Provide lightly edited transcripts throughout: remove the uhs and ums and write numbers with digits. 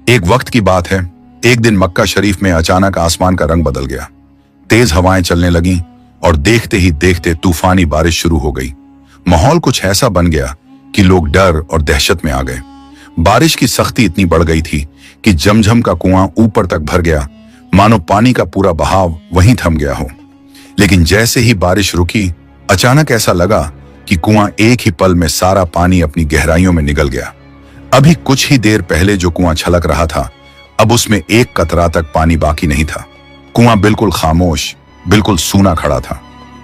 एक वक्त की बात है, एक दिन मक्का शरीफ में अचानक आसमान का रंग बदल गया। तेज हवाएं चलने लगीं और देखते ही देखते तूफानी बारिश शुरू हो गई। माहौल कुछ ऐसा बन गया कि लोग डर और दहशत में आ गए। बारिश की सख्ती इतनी बढ़ गई थी कि झमझम का कुआं ऊपर तक भर गया, मानो पानी का पूरा बहाव वहीं थम गया हो। लेकिन जैसे ही बारिश रुकी, अचानक ऐसा लगा कि कुआं एक ही पल में सारा पानी अपनी गहराइयों में निगल गया। अभी कुछ ही देर पहले जो कुआं छलक रहा था, अब उसमें एक कतरा तक पानी बाकी नहीं था। कुआं बिल्कुल खामोश, बिल्कुल सूना खड़ा था।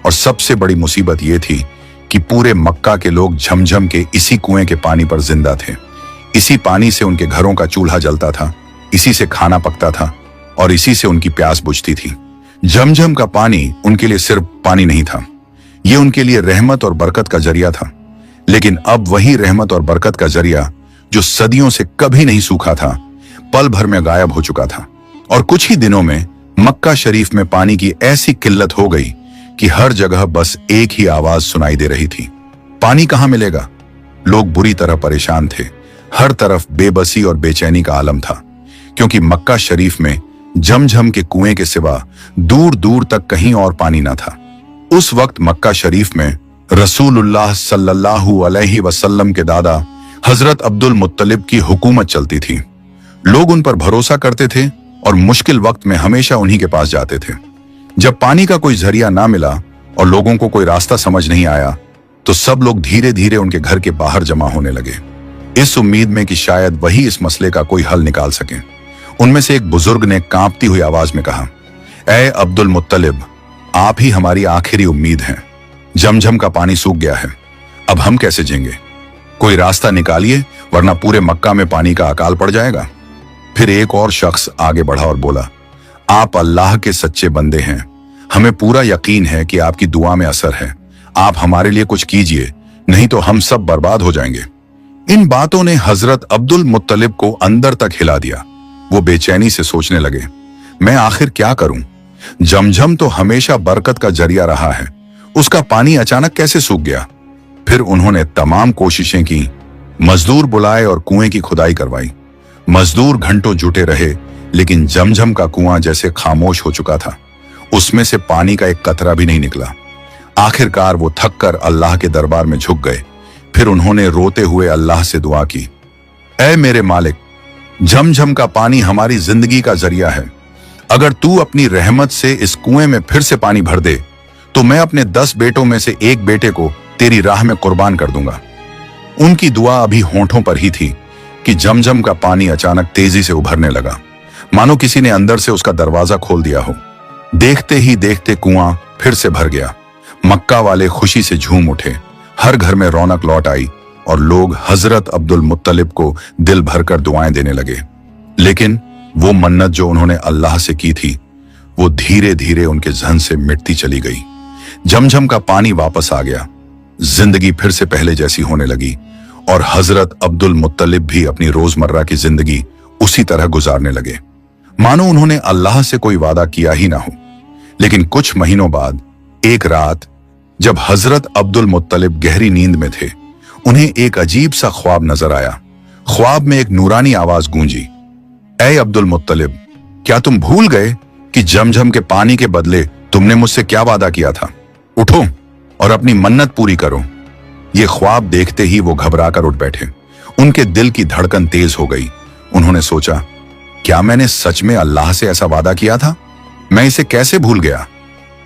और सबसे बड़ी मुसीबत यह थी कि पूरे मक्का के लोग झमझम के इसी कुएं के पानी पर जिंदा थे। इसी पानी से उनके घरों का चूल्हा जलता था, इसी से खाना पकता था और इसी से उनकी प्यास बुझती थी। झमझम का पानी उनके लिए सिर्फ पानी नहीं था, ये उनके लिए रहमत और बरकत का जरिया था। लेकिन अब वही रहमत और बरकत का जरिया जो सदियों से कभी नहीं सूखा था, पल भर में गायब हो चुका था। और कुछ ही दिनों में मक्का शरीफ में पानी की ऐसी किल्लत हो गई कि हर जगह बस एक ही आवाज सुनाई दे रही थी, पानी कहां मिलेगा। लोग बुरी तरह परेशान थे। हर तरफ बेबसी और बेचैनी का आलम था, क्योंकि मक्का शरीफ में झमझम के कुएं के सिवा दूर दूर तक कहीं और पानी न था। उस वक्त मक्का शरीफ में रसूलुल्लाह सल्लल्लाहु अलैहि वसल्लम के दादा हजरत अब्दुल मुत्तलिब की हुकूमत चलती थी। लोग उन पर भरोसा करते थे और मुश्किल वक्त में हमेशा उन्हीं के पास जाते थे। जब पानी का कोई जरिया ना मिला और लोगों को कोई रास्ता समझ नहीं आया, तो सब लोग धीरे धीरे उनके घर के बाहर जमा होने लगे, इस उम्मीद में कि शायद वही इस मसले का कोई हल निकाल सके। उनमें से एक बुजुर्ग ने कांपती हुई आवाज में कहा, ऐ अब्दुल मुत्तलिब, आप ही हमारी आखिरी उम्मीद हैं। झमझम का पानी सूख गया है, अब हम कैसे जिएंगे? कोई रास्ता निकालिए, वरना पूरे मक्का में पानी का अकाल पड़ जाएगा। फिर एक और शख्स आगे बढ़ा और बोला, आप अल्लाह के सच्चे बंदे हैं, हमें पूरा यकीन है कि आपकी दुआ में असर है। आप हमारे लिए कुछ कीजिए, नहीं तो हम सब बर्बाद हो जाएंगे। इन बातों ने हजरत अब्दुल मुत्तलिब को अंदर तक हिला दिया। वो बेचैनी से सोचने लगे, मैं आखिर क्या करूं? झमझम तो हमेशा बरकत का जरिया रहा है, उसका पानी अचानक कैसे सूख गया? फिर उन्होंने तमाम कोशिशें की, मजदूर बुलाए और कुएं की खुदाई करवाई। मजदूर घंटों जुटे रहे, लेकिन झमझम का कुआं जैसे खामोश हो चुका था, उसमें से पानी का एक कतरा भी नहीं निकला। आखिरकार वो थक कर अल्लाह के दरबार में झुक गए। फिर उन्होंने रोते हुए अल्लाह से दुआ की, ऐ मेरे मालिक, झमझम का पानी हमारी जिंदगी का जरिया है। अगर तू अपनी रहमत से इस कुएं में फिर से पानी भर दे, तो मैं अपने 10 बेटों में से एक बेटे को तेरी राह में कुर्बान कर दूंगा। उनकी दुआ अभी होंठों पर ही थी कि झमझम का पानी अचानक तेजी से उभरने लगा, मानो किसी ने अंदर से उसका दरवाजा खोल दिया हो। देखते ही देखते कुआं फिर से भर गया। मक्का वाले खुशी से झूम उठे, हर घर में रौनक लौट आई और लोग हजरत अब्दुल मुत्तलिब को दिल भरकर दुआएं देने लगे। लेकिन वो मन्नत जो उन्होंने अल्लाह से की थी, वो धीरे धीरे उनके जहन से मिटती चली गई। झमझम का पानी वापस आ गया, जिंदगी फिर से पहले जैसी होने लगी और हजरत अब्दुल मुत्तलिब भी अपनी रोजमर्रा की जिंदगी उसी तरह गुजारने लगे, मानो उन्होंने अल्लाह से कोई वादा किया ही ना हो। लेकिन कुछ महीनों बाद एक रात, जब हजरत अब्दुल मुत्तलिब गहरी नींद में थे, उन्हें एक अजीब सा ख्वाब नजर आया। ख्वाब में एक नूरानी आवाज गूंजी, ऐ अब्दुल मुत्तलिब, क्या तुम भूल गए कि झमझम के पानी के बदले तुमने मुझसे क्या वादा किया था? उठो और अपनी मन्नत पूरी करो। ये ख्वाब देखते ही वो घबराकर उठ बैठे। उनके दिल की धड़कन तेज हो गई। उन्होंने सोचा, क्या मैंने सच में अल्लाह से ऐसा वादा किया था? मैं इसे कैसे भूल गया?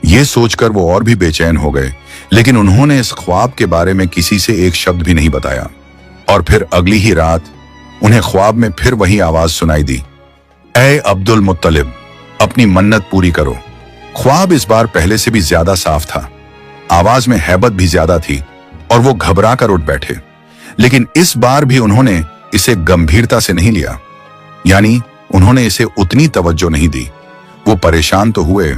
ये सोचकर वो और भी बेचैन हो गए, लेकिन उन्होंने इस ख्वाब के बारे में किसी से एक शब्द भी नहीं बताया। और फिर अगली ही रात उन्हें ख्वाब में फिर वही आवाज सुनाई दी, ऐ अब्दुल मुत्तलिब, अपनी मन्नत पूरी करो। ख्वाब इस बार पहले से भी ज्यादा साफ था, आवाज में हैबत भी ज्यादा थी और वो घबरा कर उठ बैठे। लेकिन इस बार भी उन्होंने इसे गंभीरता से नहीं लिया, यानी उन्होंने इसे उतनी तवज्जो नहीं दी। वो परेशान तो हुए,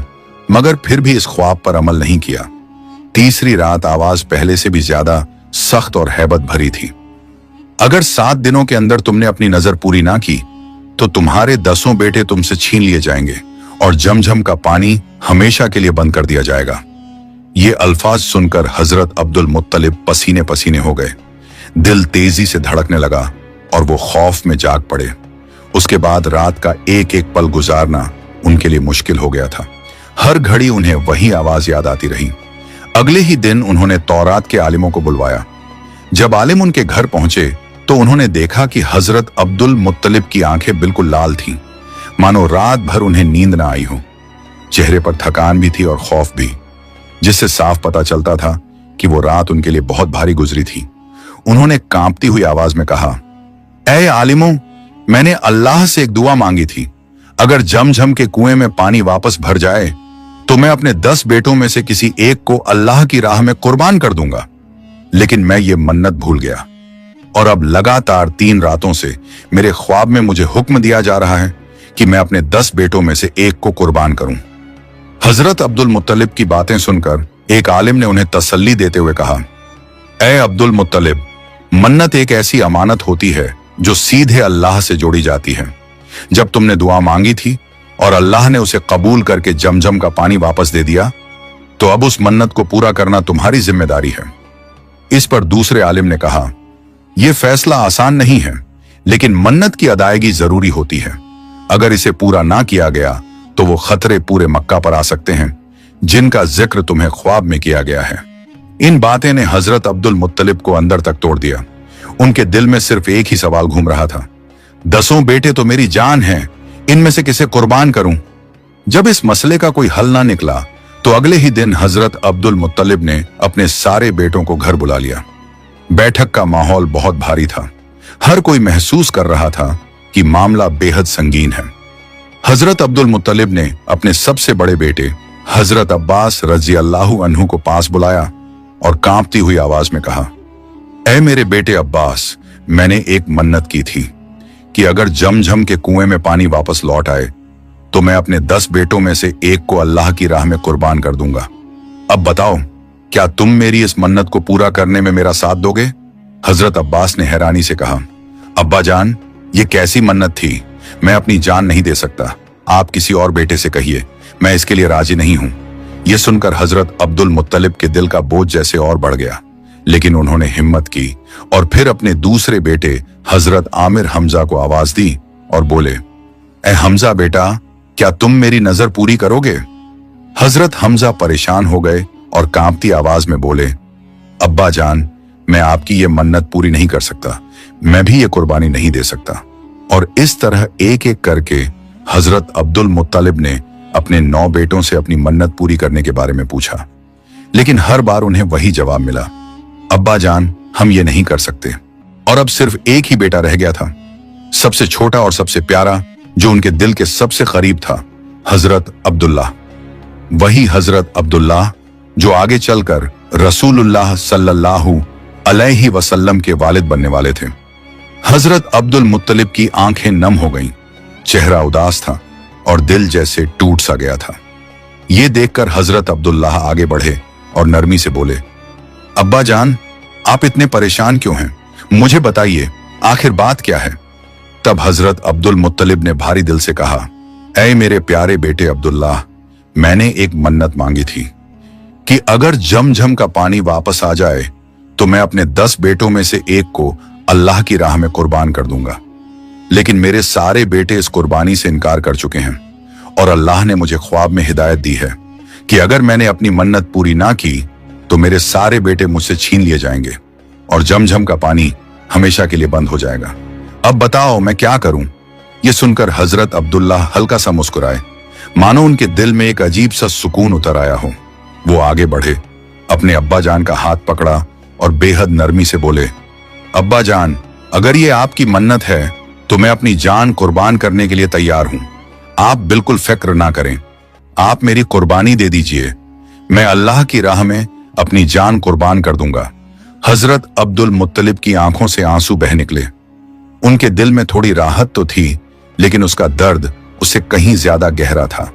मगर फिर भी इस ख्वाब पर अमल नहीं किया। तीसरी रात आवाज पहले से भी ज्यादा सख्त और हैबत भरी थी, अगर 7 दिनों के अंदर तुमने अपनी नजर पूरी ना की, तो तुम्हारे 10 बेटे तुमसे छीन लिए जाएंगे और झमझम का पानी हमेशा के लिए बंद कर दिया जाएगा। ये अल्फाज सुनकर हजरत अब्दुल मुत्तलिब पसीने पसीने हो गए। दिल तेजी से धड़कने लगा और वो खौफ में जाग पड़े। उसके बाद रात का एक एक पल गुजारना उनके लिए मुश्किल हो गया था। हर घड़ी उन्हें वही आवाज याद आती रही। अगले ही दिन उन्होंने तौरात के आलिमों को बुलवाया। जब आलिम उनके घर पहुंचे तो उन्होंने देखा कि हजरत अब्दुल मुत्तलिब की आंखें बिल्कुल लाल थीं, मानो रात भर उन्हें नींद ना आई हो। चेहरे पर थकान भी थी और खौफ भी, जिससे साफ पता चलता था कि वो रात उनके लिए बहुत भारी गुजरी थी। उन्होंने कांपती हुई आवाज में कहा, ऐ आलिमों, मैंने अल्लाह से एक दुआ मांगी थी। अगर झमझम के कुएं में पानी वापस भर जाए तो मैं अपने 10 बेटों में से किसी एक को अल्लाह की राह में कुर्बान कर दूंगा। लेकिन मैं ये मन्नत भूल गया और अब लगातार 3 रातों से मेरे ख्वाब में मुझे हुक्म दिया जा रहा है कि मैं अपने 10 बेटों में से एक को कुर्बान करूं। हजरत अब्दुल मुत्तलिब की बातें सुनकर एक आलिम ने उन्हें तसल्ली देते हुए कहा, ऐ अब्दुल मुत्तलिब, मन्नत एक ऐसी अमानत होती है जो सीधे अल्लाह से जोड़ी जाती है। जब तुमने दुआ मांगी थी और अल्लाह ने उसे कबूल करके जमजम का पानी वापस दे दिया, तो अब उस मन्नत को पूरा करना तुम्हारी जिम्मेदारी है। इस पर दूसरे आलिम ने कहा, यह फैसला आसान नहीं है, लेकिन मन्नत की अदायगी जरूरी होती है। अगर इसे पूरा ना किया गया तो वो खतरे पूरे मक्का पर आ सकते हैं, जिनका जिक्र तुम्हें ख्वाब में किया गया है। इन बातें ने हजरत अब्दुल मुत्तलिब को अंदर तक तोड़ दिया। उनके दिल में सिर्फ एक ही सवाल घूम रहा था, 10 बेटे तो मेरी जान हैं, इनमें से किसे कुर्बान करूं? जब इस मसले का कोई हल ना निकला तो अगले ही दिन हजरत अब्दुल मुत्तलिब ने अपने सारे बेटों को घर बुला लिया। बैठक का माहौल बहुत भारी था। हर कोई महसूस कर रहा था कि मामला बेहद संगीन है। हजरत अब्दुल मुत्तलिब ने अपने सबसे बड़े बेटे हजरत अब्बास रजी अल्लाहु अन्हु को पास बुलाया और कांपती हुई आवाज में कहा, ऐ मेरे बेटे अब्बास, मैंने एक मन्नत की थी कि अगर झमझम के कुएं में पानी वापस लौट आए तो मैं अपने 10 बेटों में से एक को अल्लाह की राह में कुर्बान कर दूंगा। अब बताओ, क्या तुम मेरी इस मन्नत को पूरा करने में मेरा साथ दोगे? हजरत अब्बास ने हैरानी से कहा, अब्बा जान, ये कैसी मन्नत थी? मैं अपनी जान नहीं दे सकता। आप किसी और बेटे से कहिए, मैं इसके लिए राजी नहीं हूं। यह सुनकर हजरत अब्दुल मुत्तलिब के दिल का बोझ जैसे और बढ़ गया, लेकिन उन्होंने हिम्मत की और फिर अपने दूसरे बेटे हजरत आमिर हमजा को आवाज दी और बोले, ए हमजा बेटा, क्या तुम मेरी नजर पूरी करोगे? हजरत हमजा परेशान हो गए और कांपती आवाज में बोले, अब्बा जान, मैं आपकी ये मन्नत पूरी नहीं कर सकता। मैं भी ये कुर्बानी नहीं दे सकता। और इस तरह एक एक करके हजरत अब्दुल मुत्तलिब ने अपने 9 बेटों से अपनी मन्नत पूरी करने के बारे में पूछा, लेकिन हर बार उन्हें वही जवाब मिला, अब्बा जान, हम ये नहीं कर सकते। और अब सिर्फ एक ही बेटा रह गया था, सबसे छोटा और सबसे प्यारा, जो उनके दिल के सबसे करीब था, हजरत अब्दुल्लाह। वही हजरत अब्दुल्लाह जो आगे चलकर रसूलुल्लाह सल्लल्लाहु अलैहि वसल्लम के वालिद बनने वाले थे। हजरत अब्दुल मुत्तलिब की आंखें नम हो गईं, चेहरा उदास था और दिल जैसे टूट सा गया था। ये देखकर हजरत अब्दुल्लाह आगे बढ़े और नरमी से बोले, अब्बा जान, आप इतने परेशान क्यों हैं? मुझे बताइए, आखिर बात क्या है? तब हजरत अब्दुल मुत्तलिब ने भारी दिल से कहा, ऐ मेरे प्यारे बेटे अब्दुल्लाह, मैंने एक मन्नत मांगी थी कि अगर झमझम का पानी वापस आ जाए तो मैं अपने 10 बेटों में से एक को अल्लाह की राह में कुर्बान कर दूंगा। लेकिन मेरे सारे बेटे इस कुर्बानी से इनकार कर चुके हैं और अल्लाह ने मुझे ख्वाब में हिदायत दी है कि अगर मैंने अपनी मन्नत पूरी ना की तो मेरे सारे बेटे मुझसे छीन लिए जाएंगे और झमझम का पानी हमेशा के लिए बंद हो जाएगा। अब बताओ, मैं क्या करूं? यह सुनकर हजरत अब्दुल्लाह हल्का सा मुस्कुराए, मानो उनके दिल में एक अजीब सा सुकून उतर आया हो। वो आगे बढ़े, अपने अब्बा जान का हाथ पकड़ा और बेहद नरमी से बोले, अब्बा जान, अगर ये आपकी मन्नत है तो मैं अपनी जान कुर्बान करने के लिए तैयार हूं। आप बिल्कुल फिक्र ना करें, आप मेरी कुर्बानी दे दीजिए, मैं अल्लाह की राह में अपनी जान कुर्बान कर दूंगा। हजरत अब्दुल मुत्तलिब की आंखों से आंसू बह निकले। उनके दिल में थोड़ी राहत तो थी, लेकिन उसका दर्द उससे कहीं ज्यादा गहरा था।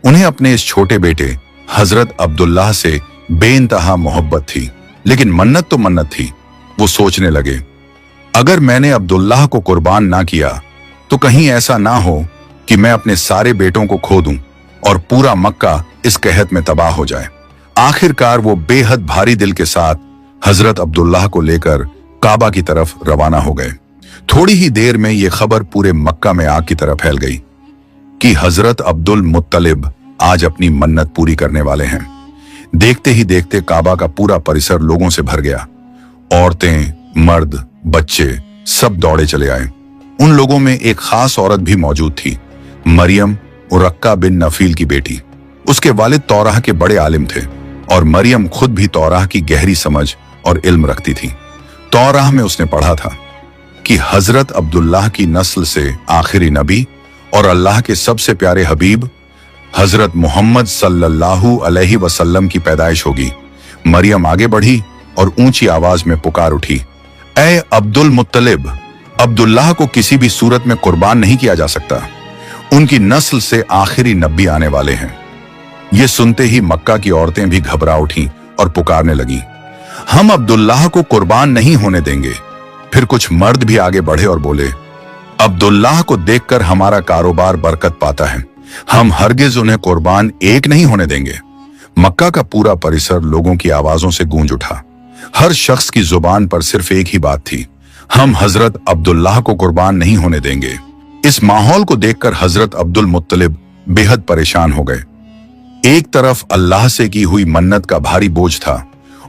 उन्हें अपने इस छोटे बेटे हजरत अब्दुल्लाह से बेइंतहा मोहब्बत थी, लेकिन मन्नत तो मन्नत थी। वो सोचने लगे, अगर मैंने अब्दुल्लाह को कुर्बान ना किया तो कहीं ऐसा ना हो कि मैं अपने सारे बेटों को खो दूं और पूरा मक्का इस कहत में तबाह हो जाए। आखिरकार वो बेहद भारी दिल के साथ हजरत अब्दुल्लाह को लेकर काबा की तरफ रवाना हो गए। थोड़ी ही देर में यह खबर पूरे मक्का में आग की तरह फैल गई कि हजरत अब्दुल मुत्तलिब आज अपनी मन्नत पूरी करने वाले हैं। देखते ही देखते काबा का पूरा परिसर लोगों से भर गया। औरतें, मर्द, बच्चे सब दौड़े चले आए। उन लोगों में एक खास औरत भी मौजूद थी, मरियम उरक्का बिन नफील की बेटी। उसके वालिद तौराह के बड़े आलिम थे और मरियम खुद भी तौराह की गहरी समझ और इल्म रखती थी। तौराह में उसने पढ़ा था कि हजरत अब्दुल्लाह की नस्ल से आखिरी नबी और अल्लाह के सबसे प्यारे हबीब हजरत मोहम्मद सल्लल्लाहु अलैहि वसल्लम की पैदाइश होगी। मरियम आगे बढ़ी और ऊंची आवाज में पुकार उठी, ऐ अब्दुल मुत्तलिब, अब्दुल्लाह को किसी भी सूरत में कुर्बान नहीं किया जा सकता। उनकी नस्ल से आखिरी नबी आने वाले हैं। ये सुनते ही मक्का की औरतें भी घबरा उठी और पुकारने लगी, हम अब्दुल्लाह को कुर्बान नहीं होने देंगे। फिर कुछ मर्द भी आगे बढ़े और बोले, अब्दुल्लाह को देखकर हमारा कारोबार बरकत पाता है, हम हरगिज उन्हें कुर्बान एक नहीं होने देंगे। मक्का का पूरा परिसर लोगों की आवाजों से गूंज उठा। हर शख्स की जुबान पर सिर्फ एक ही बात थी, हम हजरत अब्दुल्लाह को कुर्बान नहीं होने देंगे। इस माहौल को देखकर हजरत अब्दुल मुत्तलिब बेहद परेशान हो गए। एक तरफ अल्लाह से की हुई मन्नत का भारी बोझ था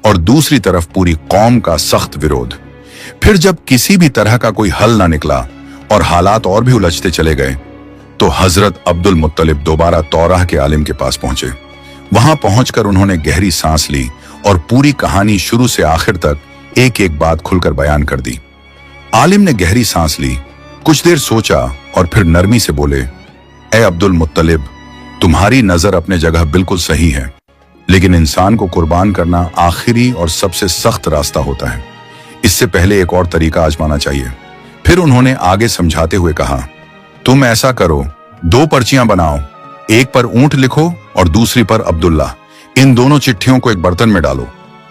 और दूसरी तरफ पूरी कौम का सख्त विरोध। फिर जब किसी भी तरह का कोई हल ना निकला और हालात और भी उलझते चले गए, तो हजरत अब्दुल मुत्तलिब दोबारा तौराह के आलिम के पास पहुंचे। वहां पहुंचकर उन्होंने गहरी सांस ली और पूरी कहानी शुरू से आखिर तक एक एक बात खुलकर बयान कर दी। आलिम ने गहरी सांस ली, कुछ देर सोचा और फिर नरमी से बोले, ए अब्दुल मुत्तलिब, तुम्हारी नजर अपने जगह बिल्कुल सही है, लेकिन इंसान को कुर्बान करना आखिरी और सबसे सख्त रास्ता होता है। इससे पहले एक और तरीका आजमाना चाहिए। फिर उन्होंने आगे समझाते हुए कहा, तुम ऐसा करो, 2 पर्चियां बनाओ, एक पर ऊंट लिखो और दूसरी पर अब्दुल्ला। इन दोनों चिट्ठियों को एक बर्तन में डालो,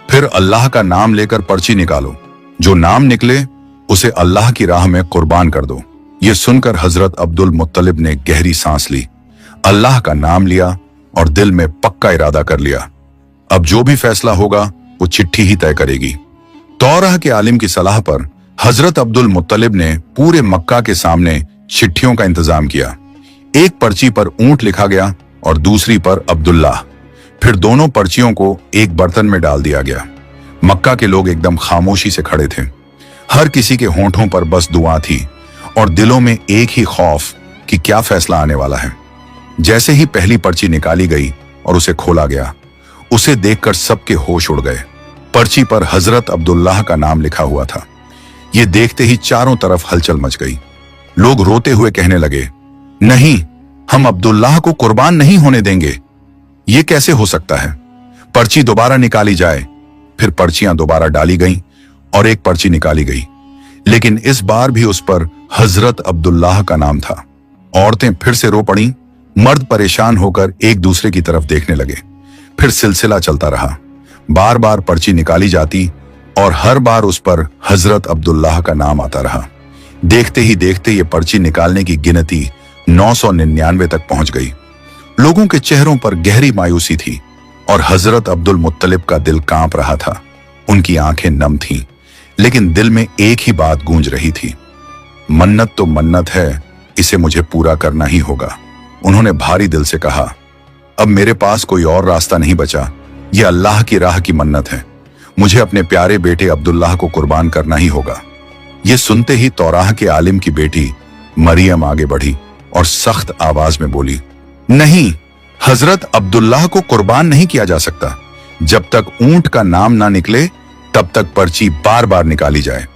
फिर अल्लाह का नाम लेकर पर्ची निकालो। जो नाम निकले उसे अल्लाह की राह में कुर्बान कर दो। ये सुनकर हजरत अब्दुल मुत्तलिब ने गहरी सांस ली, अल्लाह का नाम लिया और दिल में पक्का इरादा कर लिया, अब जो भी फैसला होगा वो चिट्ठी ही तय करेगी। तौराह के आलिम की सलाह पर हजरत अब्दुल मुत्तलिब ने पूरे मक्का के सामने चिट्ठियों का इंतजाम किया। एक पर्ची पर ऊंट लिखा गया और दूसरी पर अब्दुल्लाह। फिर दोनों पर्चियों को एक बर्तन में डाल दिया गया। मक्का के लोग एकदम खामोशी से खड़े थे। हर किसी के होंठों पर बस दुआ थी और दिलों में एक ही खौफ कि क्या फैसला आने वाला है। जैसे ही पहली पर्ची निकाली गई और उसे खोला गया, उसे देखकर सबके होश उड़ गए। पर्ची पर हजरत अब्दुल्लाह का नाम लिखा हुआ था। ये देखते ही चारों तरफ हलचल मच गई। लोग रोते हुए कहने लगे, नहीं, हम अब्दुल्लाह को कुर्बान नहीं होने देंगे। ये कैसे हो सकता है? पर्ची दोबारा निकाली जाए। फिर पर्चियां दोबारा डाली गईं और एक पर्ची निकाली गई, लेकिन इस बार भी उस पर हजरत अब्दुल्लाह का नाम था। औरतें फिर से रो पड़ीं, मर्द परेशान होकर एक दूसरे की तरफ देखने लगे। फिर सिलसिला चलता रहा। बार बार पर्ची निकाली जाती और हर बार उस पर हजरत अब्दुल्लाह का नाम आता रहा। देखते ही देखते ये पर्ची निकालने की गिनती 999 तक पहुंच गई। लोगों के चेहरों पर गहरी मायूसी थी और हजरत अब्दुल मुत्तलिब का दिल कांप रहा था। उनकी आंखें नम थीं, लेकिन दिल में एक ही बात गूंज रही थी, मन्नत तो मन्नत है, इसे मुझे पूरा करना ही होगा। उन्होंने भारी दिल से कहा, अब मेरे पास कोई और रास्ता नहीं बचा, यह अल्लाह की राह की मन्नत है, मुझे अपने प्यारे बेटे अब्दुल्लाह को कुर्बान करना ही होगा। ये सुनते ही तौराह के आलिम की बेटी मरियम आगे बढ़ी और सख्त आवाज में बोली, नहीं, हजरत अब्दुल्लाह को कुर्बान नहीं किया जा सकता। जब तक ऊंट का नाम ना निकले तब तक पर्ची बार बार निकाली जाए।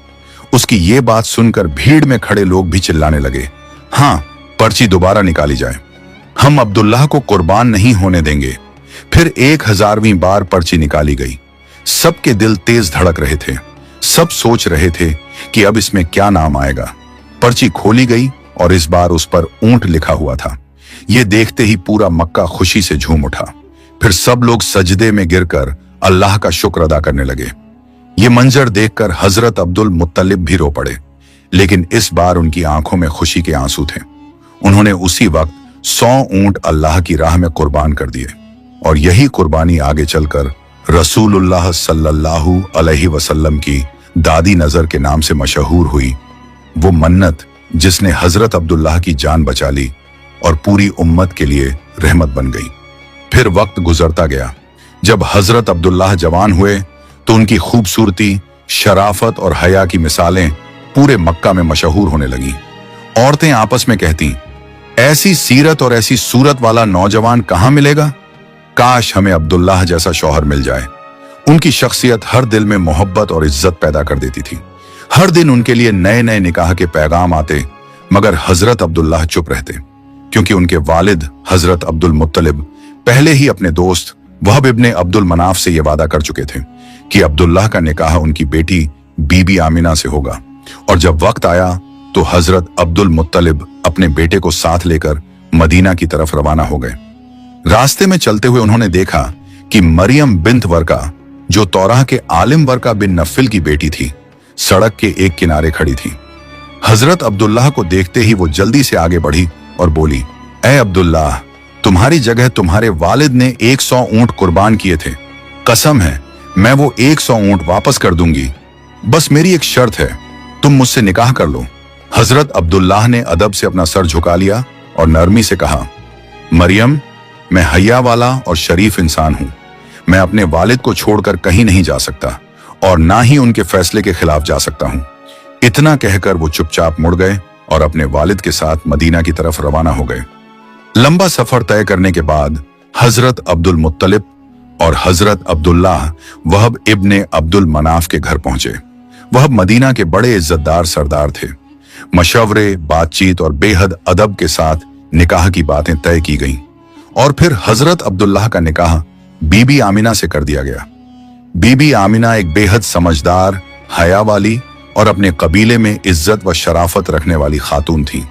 उसकी ये बात सुनकर भीड़ में खड़े लोग भी चिल्लाने लगे, हाँ, पर्ची दोबारा निकाली जाए, हम अब्दुल्लाह को कुर्बान नहीं होने देंगे। फिर 1000वीं बार पर्ची निकाली गई। सबके दिल तेज धड़क रहे थे। सब सोच रहे थे कि अब इसमें क्या नाम आएगा। पर्ची खोली गई और इस बार उस पर ऊंट लिखा हुआ था। ये देखते ही पूरा मक्का खुशी से झूम उठा। फिर सब लोग सजदे में गिरकर अल्लाह का शुक्र अदा करने लगे। ये मंजर देखकर हजरत अब्दुल मुत्तलिब भी रो पड़े, लेकिन इस बार उनकी आंखों में खुशी के आंसू थे। उन्होंने उसी वक्त 100 ऊंट अल्लाह की राह में कुर्बान कर दिए और यही कुर्बानी आगे चलकर रसूलुल्लाह सल्लल्लाहु अलैहि वसल्लम की दादी नजर के नाम से मशहूर हुई। वो मन्नत जिसने हजरत अब्दुल्लाह की जान बचा ली और पूरी उम्मत के लिए रहमत बन गई। फिर वक्त गुजरता गया। जब हजरत अब्दुल्लाह जवान हुए तो उनकी खूबसूरती, शराफत और हया की मिसालें पूरे मक्का में मशहूर होने लगी। औरतें आपस में कहती, ऐसी सीरत और ऐसी सूरत वाला नौजवान कहां मिलेगा? काश हमें अब्दुल्लाह जैसा शौहर मिल जाए। उनकी शख्सियत हर दिल में मोहब्बत और इज्जत पैदा कर देती थी। हर दिन उनके लिए नए नए निकाह के पैगाम आते, मगर हजरत अब्दुल्लाह चुप रहते, क्योंकि उनके वालिद हजरत अब्दुल मुत्तलिब पहले ही अपने दोस्त वहब इब्ने अब्दुल मनाफ से यह वादा कर चुके थे कि अब्दुल्लाह का निकाह उनकी बेटी बीबी आमिना से होगा। और जब वक्त आया तो हजरत अब्दुल मुत्तलिब अपने बेटे को साथ लेकर मदीना की तरफ रवाना हो गए। रास्ते में चलते हुए उन्होंने देखा कि मरियम बिन्त वर्का, जो तौराह के आलिम वर्का बिन नफिल की बेटी थी, सड़क के एक किनारे खड़ी थी। हजरत अब्दुल्लाह को देखते ही वो जल्दी से आगे बढ़ी और बोली, ऐ अब्दुल्लाह, तुम्हारी जगह तुम्हारे वालिद ने 100 ऊंट कुर्बान किए थे। कसम है मैं वो 100 ऊंट वापस कर दूंगी। बस मेरी एक शर्त है, तुम मुझसे निकाह कर लो। हजरत अब्दुल्लाह ने अदब से अपना सर झुका लिया और नरमी से कहा, मरियम, मैं हया वाला और शरीफ इंसान हूं। मैं अपने वालिद को छोड़कर कहीं नहीं जा सकता और ना ही उनके फैसले के खिलाफ जा सकता हूं। इतना कहकर वो चुपचाप मुड़ गए और अपने वालिद के साथ मदीना की तरफ रवाना हो गए। लंबा सफर तय करने के बाद हजरत अब्दुल मुत्तलिब और हजरत अब्दुल्लाह वहब इब्ने अब्दुल मनाफ के घर पहुंचे। वहब मदीना के बड़े इज्जतदार सरदार थे। मशवरे, बातचीत और बेहद अदब के साथ निकाह की बातें तय की गईं और फिर हजरत अब्दुल्लाह का निकाह बीबी आमिना से कर दिया गया। बीबी आमिना एक बेहद समझदार, हया वाली और अपने कबीले में इज्जत व शराफत रखने वाली खातून थी।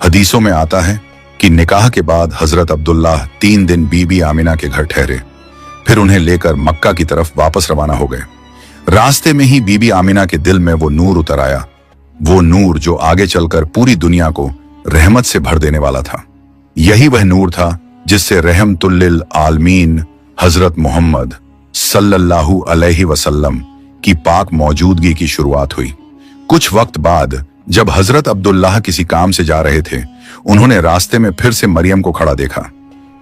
हदीसों में आता है कि निकाह के बाद हजरत अब्दुल्लाह 3 दिन बीबी आमिना के घर ठहरे, फिर उन्हें लेकर मक्का की तरफ वापस रवाना हो गए। रास्ते में ही बीबी आमिना के दिल में वो नूर उतर आया, वो नूर जो आगे चलकर पूरी दुनिया को रहमत से भर देने वाला था। यही वह नूर था जिससे रहमतुल्लिल आलमीन हजरत मोहम्मद सल्लल्लाहु अलैहि वसल्लम की पाक मौजूदगी की शुरुआत हुई। कुछ वक्त बाद जब हजरत अब्दुल्लाह किसी काम से जा रहे थे, उन्होंने रास्ते में फिर से मरियम को खड़ा देखा।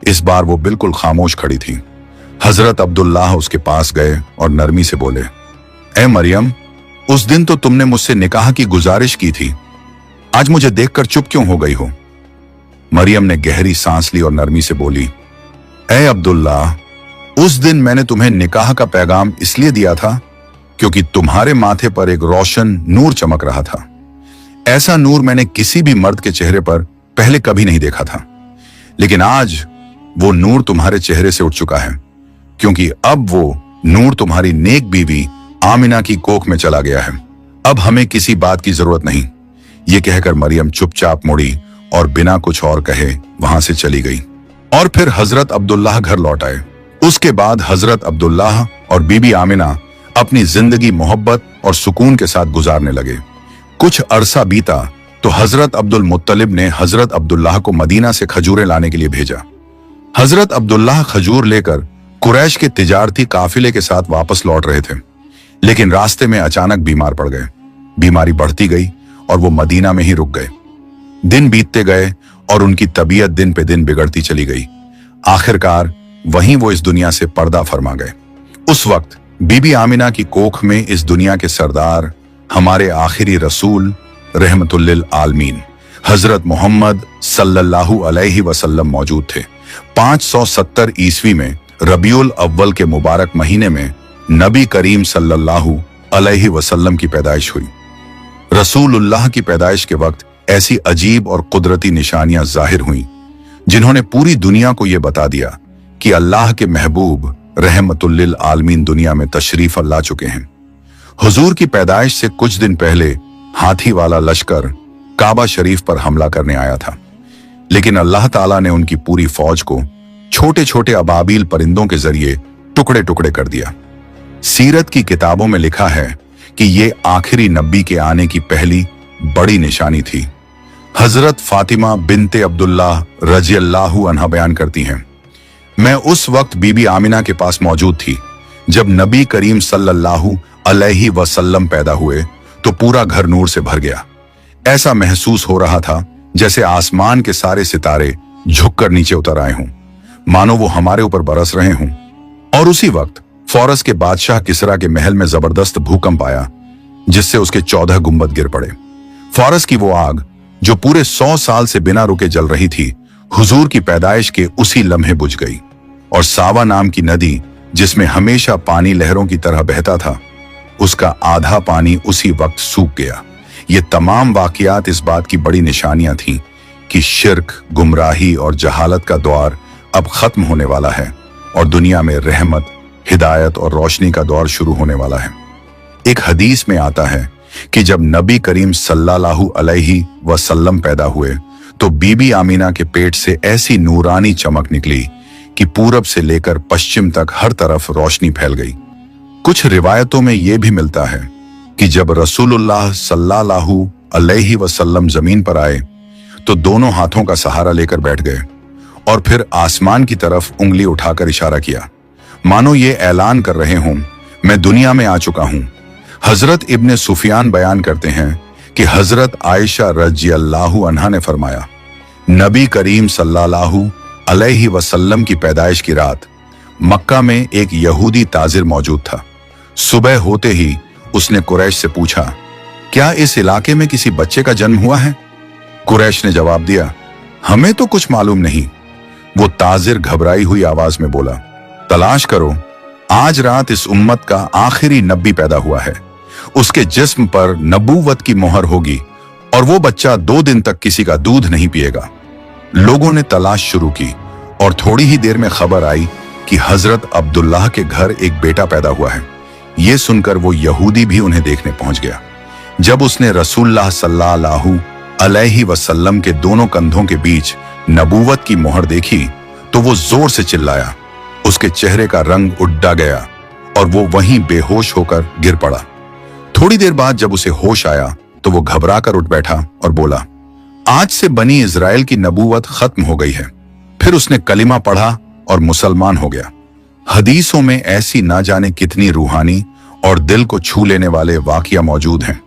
इस बार वो बिल्कुल खामोश खड़ी थी। हजरत अब्दुल्लाह उसके पास गए और नरमी से बोले, ऐ मरियम, उस दिन तो तुमने मुझसे निकाह की गुजारिश की थी, आज मुझे देखकर चुप क्यों हो गई हो? मरियम ने गहरी सांस ली और नरमी से बोली, ऐ अब्दुल्लाह, उस दिन मैंने तुम्हें निकाह का पैगाम इसलिए दिया था क्योंकि तुम्हारे माथे पर एक रोशन नूर चमक रहा था। ऐसा नूर मैंने किसी भी मर्द के चेहरे पर पहले कभी नहीं देखा था। लेकिन आज वो नूर तुम्हारे चेहरे से उठ चुका है, क्योंकि अब वो नूर तुम्हारी नेक बीवी आमिना की कोख में चला गया है। अब हमें किसी बात की जरूरत नहीं। ये कहकर मरियम चुपचाप मुड़ी और बिना कुछ और कहे वहां से चली गई। और फिर हजरत अब्दुल्लाह घर लौट आए। उसके बाद हजरत अब्दुल्लाह और बीबी आमिना अपनी जिंदगी मोहब्बत और सुकून के साथ गुजारने लगे। कुछ अरसा बीता तो हजरत अब्दुल मुत्तलिब ने हजरत अब्दुल्लाह को मदीना से खजूरें लाने के लिए भेजा। हजरत अब्दुल्लाह खजूर लेकर कुरैश के तिजारती काफिले के साथ वापस लौट रहे थे, लेकिन रास्ते में अचानक बीमार पड़ गए। बीमारी बढ़ती गई और वो मदीना में ही रुक गए। दिन बीतते गए और उनकी तबीयत दिन पे दिन बिगड़ती चली गई। आखिरकार वहीं वो इस दुनिया से पर्दा फरमा गए। उस वक्त बीबी आमिना की कोख में इस दुनिया के सरदार, हमारे आखिरी रसूल रहमतुल्लिल आलमीन हजरत मोहम्मद सल्लल्लाहु अलैहि वसल्लम मौजूद थे। 570 ईस्वी में रबीउल अव्वल के मुबारक महीने में नबी करीम सल्लल्लाहु अलैहि वसल्लम की पैदाइश हुई। रसूलुल्लाह की पैदाइश के वक्त ऐसी अजीब और कुदरती निशानियां जाहिर हुईं, जिन्होंने पूरी दुनिया को यह बता दिया कि अल्लाह के महबूब रहमतुल्लिल आलमीन दुनिया में तशरीफ ला चुके हैं। हुजूर की पैदाइश से कुछ दिन पहले हाथी वाला लश्कर काबा शरीफ पर हमला करने आया था, लेकिन अल्लाह ताला ने उनकी पूरी फौज को छोटे छोटे अबाबील परिंदों के जरिए टुकड़े टुकड़े कर दिया। सीरत की किताबों में लिखा है कि ये आखिरी नबी के आने की पहली बड़ी निशानी थी। हजरत फातिमा बिनते अब्दुल्लाह रज़ियल्लाहु अन्हा बयान करती हैं, मैं उस वक्त बीबी आमिना के पास मौजूद थी जब नबी करीम सल्लल्लाहु अलैहि वसल्लम पैदा हुए तो पूरा घर नूर से भर गया। ऐसा महसूस हो रहा था जैसे आसमान के सारे सितारे झुककर नीचे उतर आए हों, मानो वो हमारे ऊपर बरस रहे हों। और उसी वक्त फारस के बादशाह किसरा के महल में जबरदस्त भूकंप आया, जिससे उसके 14 गुंबद गिर पड़े। फारस की वो आग जो पूरे 100 साल से बिना रुके जल रही थी, हुजूर की पैदाइश के उसी लम्हे बुझ गई। और सावा नाम की नदी, जिसमें हमेशा पानी लहरों की तरह बहता था, उसका आधा पानी उसी वक्त सूख गया। ये तमाम वाकयात इस बात की बड़ी निशानियां थीं कि शिर्क, गुमराही और जहालत का दौर अब खत्म होने वाला है और दुनिया में रहमत, हिदायत और रोशनी का दौर शुरू होने वाला है। एक हदीस में आता है कि जब नबी करीम सल्लल्लाहु अलैहि वसल्लम पैदा हुए तो बीबी आमीना के पेट से ऐसी नूरानी चमक निकली कि पूरब से लेकर पश्चिम तक हर तरफ रोशनी फैल गई। कुछ रिवायतों में यह भी मिलता है कि जब रसूलुल्लाह सल्लल्लाहु अलैहि वसल्लम जमीन पर आए तो दोनों हाथों का सहारा लेकर बैठ गए और फिर आसमान की तरफ उंगली उठाकर इशारा किया, मानो ये ऐलान कर रहे हों, मैं दुनिया में आ चुका हूं। हजरत इब्ने सुफियान बयान करते हैं कि हजरत आयशा रज़ियल्लाहु अन्हा ने फरमाया, नबी करीम सल्लल्लाहु अलैहि वसल्लम की पैदाइश की रात मक्का में एक यहूदी ताजिर मौजूद था। सुबह होते ही उसने कुरैश से पूछा, क्या इस इलाके में किसी बच्चे का जन्म हुआ है? कुरैश ने जवाब दिया, हमें तो कुछ मालूम नहीं। वो ताजिर घबराई हुई आवाज में बोला, तलाश करो, आज रात इस उम्मत का आखिरी नबी पैदा हुआ है। उसके जिस्म पर नबूवत की मोहर होगी और वो बच्चा 2 दिन तक किसी का दूध नहीं पिएगा। लोगों ने तलाश शुरू की और थोड़ी ही देर में खबर आई कि हजरत अब्दुल्लाह के घर एक बेटा पैदा हुआ है। ये सुनकर वो यहूदी भी उन्हें देखने पहुंच गया। जब उसने रसूलुल्लाह सल्लल्लाहु अलैहि वसल्लम के दोनों कंधों के बीच नबूवत की मोहर देखी तो वो जोर से चिल्लाया। उसके चेहरे का रंग उड़ गया और वो वहीं बेहोश होकर गिर पड़ा। थोड़ी देर बाद जब उसे होश आया तो वो घबरा कर उठ बैठा और बोला, आज से बनी इजराइल की नबूवत खत्म हो गई है। फिर उसने कलिमा पढ़ा और मुसलमान हो गया। हदीसों में ऐसी ना जाने कितनी रूहानी और दिल को छू लेने वाले वाकया मौजूद हैं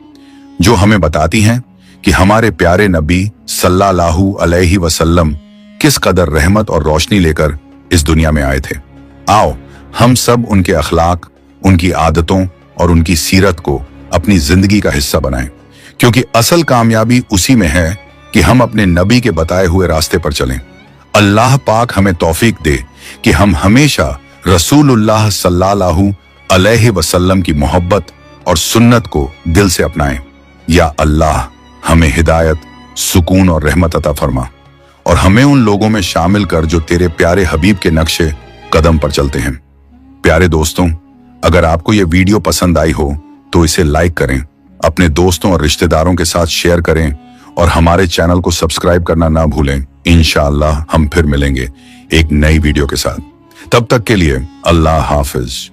जो हमें बताती हैं कि हमारे प्यारे नबी सल्लल्लाहु अलैहि वसल्लम किस कदर रहमत और रोशनी लेकर इस दुनिया में आए थे। आओ हम सब उनके अखलाक, उनकी आदतों और उनकी सीरत को अपनी जिंदगी का हिस्सा बनाएं, क्योंकि असल कामयाबी उसी में है कि हम अपने नबी के बताए हुए रास्ते पर चलें। अल्लाह पाक हमें तौफीक दे कि हम हमेशा रसूलुल्लाह सल्लल्लाहु अलैहि वसल्लम की मोहब्बत और सुन्नत को दिल से अपनाएं। या अल्लाह हमें हिदायत, सुकून और रहमत अता फरमा और हमें उन लोगों में शामिल कर जो तेरे प्यारे हबीब के नक्शे कदम पर चलते हैं। प्यारे दोस्तों, अगर आपको ये वीडियो पसंद आई हो तो इसे लाइक करें, अपने दोस्तों और रिश्तेदारों के साथ शेयर करें और हमारे चैनल को सब्सक्राइब करना ना भूलें। इंशाअल्लाह हम फिर मिलेंगे एक नई वीडियो के साथ। तब तक के लिए अल्लाह हाफिज।